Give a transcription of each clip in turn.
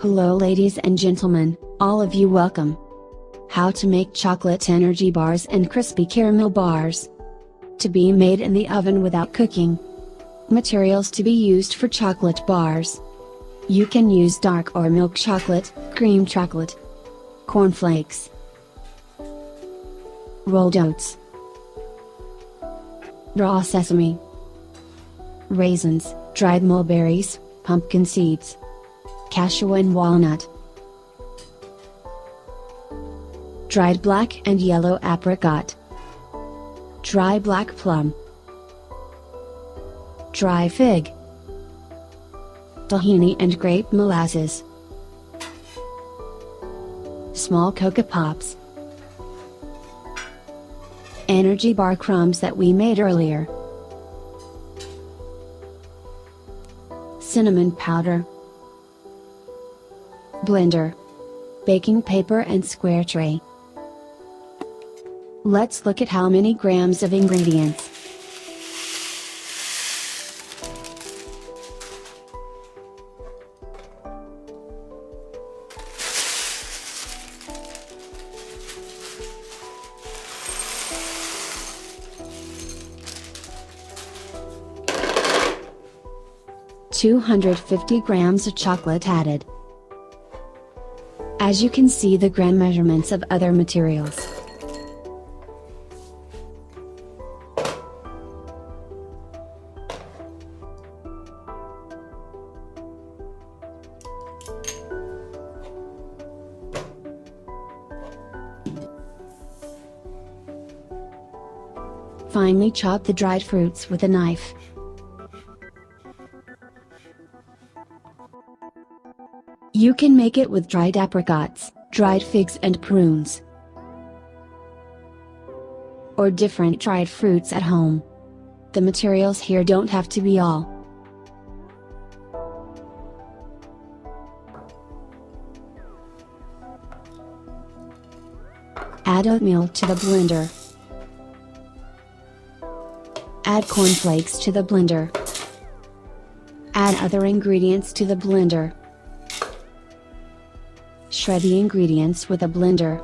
Hello ladies and gentlemen, all of you welcome. How to make chocolate energy bars and crispy caramel bars. To be made in the oven without cooking. Materials to be used for chocolate bars. You can use dark or milk chocolate, cream chocolate, cornflakes, rolled oats, raw sesame, raisins, dried mulberries, pumpkin seeds, cashew and walnut, dried black and yellow apricot, dry black plum, dry fig, tahini and grape molasses, small cocopops, energy bar crumbs that we made earlier, cinnamon powder, blender, baking paper and square tray. Let's look at how many grams of ingredients. "250 grams of chocolate added." As you can see the gram measurements of other materials. Finely chop the dried fruits with a knife. You can make it with dried apricots, dried figs and prunes, or different dried fruits at home. The materials here don't have to be all. Add oatmeal to the blender. Add cornflakes to the blender. Add other ingredients to the blender. Shred the ingredients with a blender.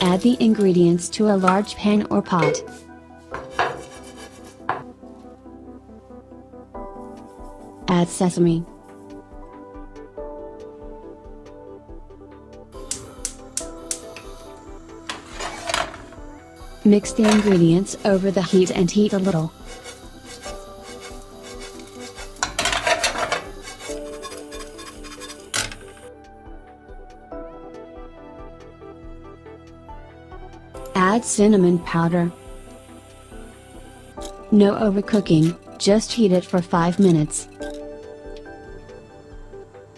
Add the ingredients to a large pan or pot. Add sesame, mix the ingredients over the heat and heat a little. Add cinnamon powder. No overcooking, just heat it for 5 minutes.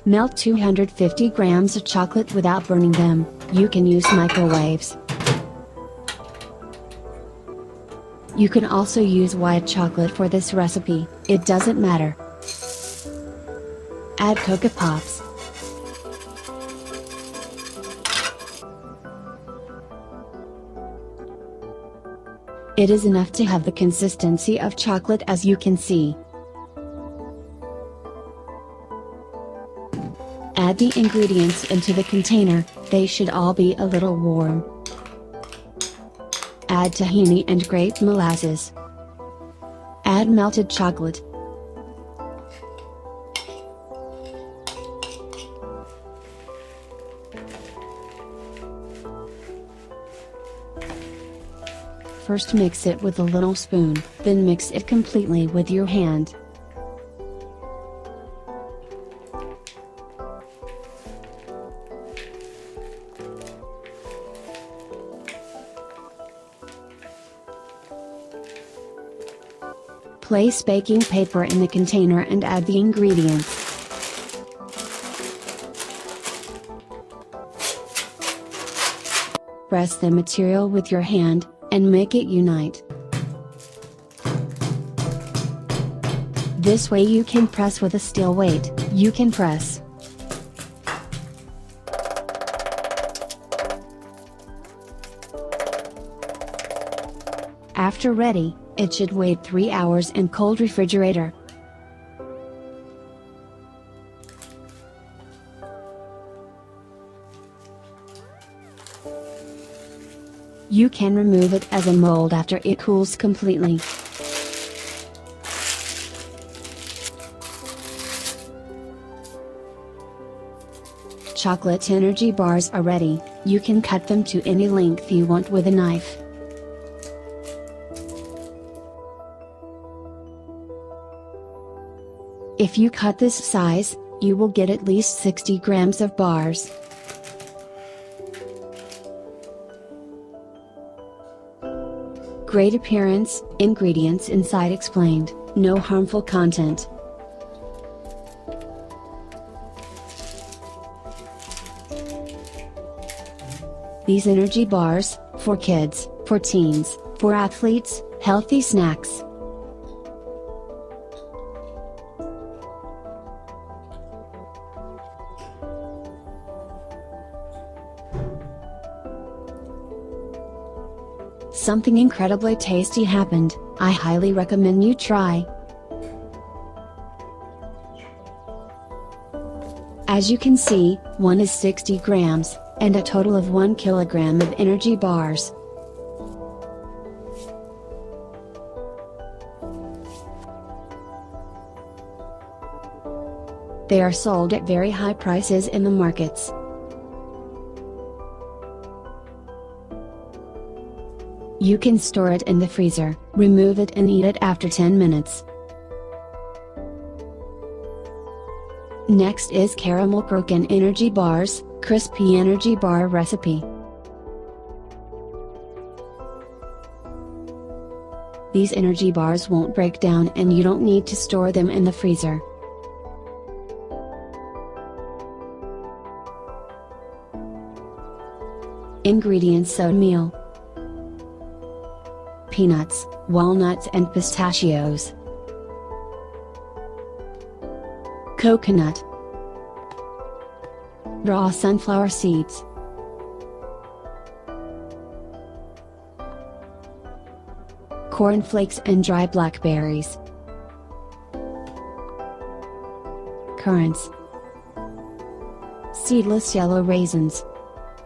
Melt 250 grams of chocolate without burning them. You can use microwaves. You can also use white chocolate for this recipe, it doesn't matter. Add cocopops. It is enough to have the consistency of chocolate as you can see. Add the ingredients into the container, they should all be a little warm. Add tahini and grape molasses. Add melted chocolate. First mix it with a little spoon, then mix it completely with your hand. Place baking paper in the container and add the ingredients. Press the material with your hand, and make it unite. This way you can press with a steel weight. You can press. After ready, it should wait 3 hours in cold refrigerator. You can remove it as a mold after it cools completely. Chocolate energy bars are ready. You can cut them to any length you want with a knife. If you cut this size, you will get at least 60 grams of bars. Great appearance, ingredients inside explained, no harmful content. These energy bars, for kids, for teens, for athletes, healthy snacks. Something incredibly tasty happened. I highly recommend you try. As you can see, one is 60 grams, and a total of 1 kilogram of energy bars. They are sold at very high prices in the markets. You can store it in the freezer, remove it and eat it after 10 minutes. Next is caramel croquant energy bars, crispy energy bar recipe. These energy bars won't break down and you don't need to store them in the freezer. Ingredients: oatmeal, peanuts, walnuts and pistachios, coconut, raw sunflower seeds, cornflakes and dry blackberries, currants, seedless yellow raisins.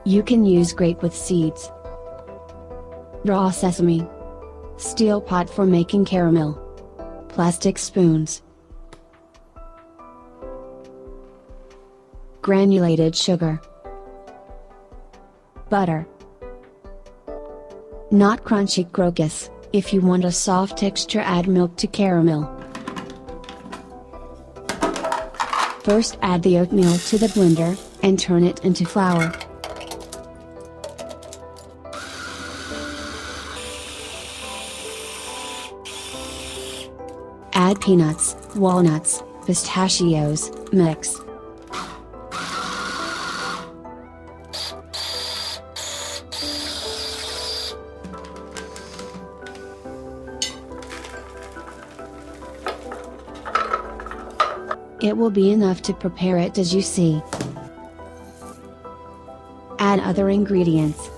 You can use grape with seeds, raw sesame, steel pot for making caramel, plastic spoons, granulated sugar, butter, not crunchy crocus. If you want a soft texture, add milk to caramel. First add the oatmeal to the blender, and turn it into flour. Add peanuts, walnuts, pistachios, mix. It will be enough to prepare it as you see. Add other ingredients.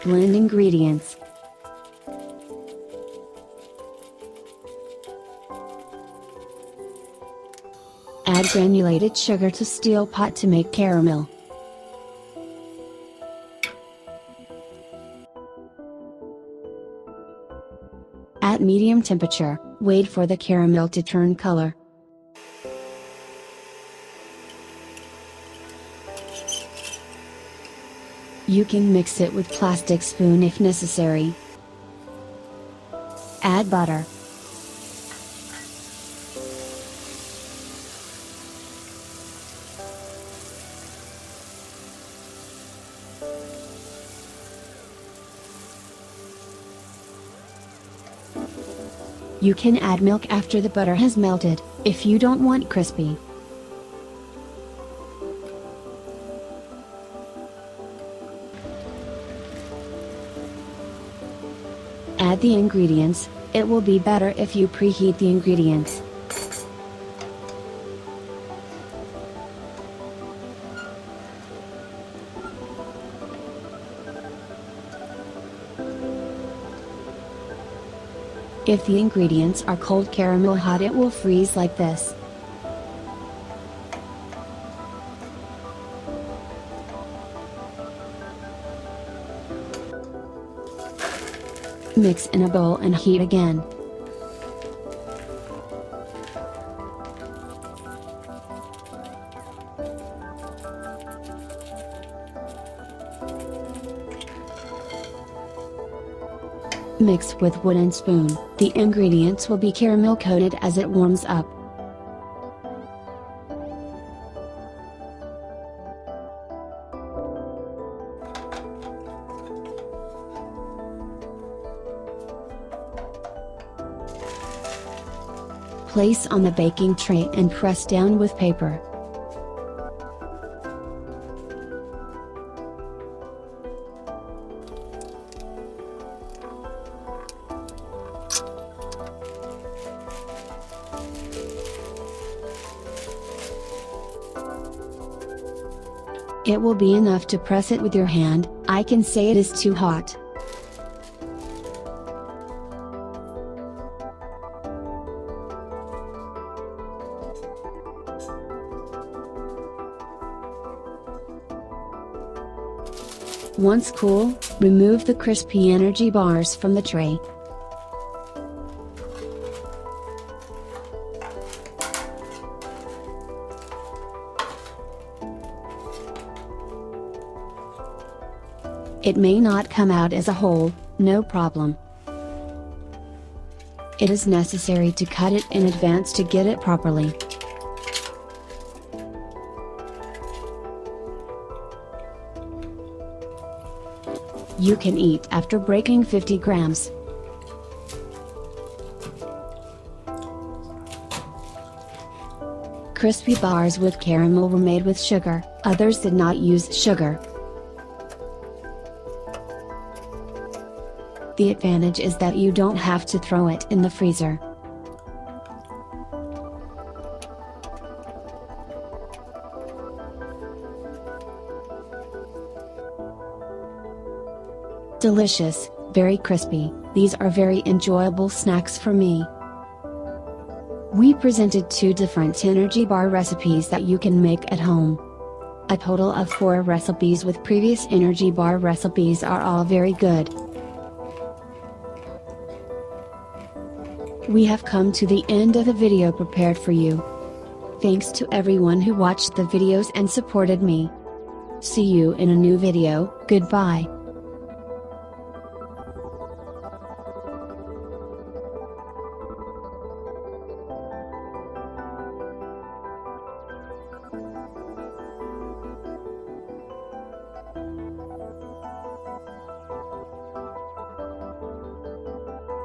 Blend ingredients. Add granulated sugar to steel pot to make caramel. At medium temperature, wait for the caramel to turn color. You can mix it with plastic spoon if necessary. Add butter. You can add milk after the butter has melted, if you don't want crispy. Add the ingredients. It will be better if you preheat the ingredients. If the ingredients are cold caramel hot, it will freeze like this. Mix in a bowl and heat again. Mix with wooden spoon. The ingredients will be caramel coated as it warms up. Place on the baking tray and press down with paper. It will be enough to press it with your hand. I can say it is too hot. Once cool, remove the crispy energy bars from the tray. It may not come out as a whole, no problem. It is necessary to cut it in advance to get it properly. You can eat after breaking 50 grams. Crispy bars with caramel were made with sugar, others did not use sugar. The advantage is that you don't have to throw it in the freezer. Delicious, very crispy, these are very enjoyable snacks for me. We presented 2 different energy bar recipes that you can make at home. A total of 4 recipes with previous energy bar recipes are all very good. We have come to the end of the video prepared for you. Thanks to everyone who watched the videos and supported me. See you in a new video, goodbye.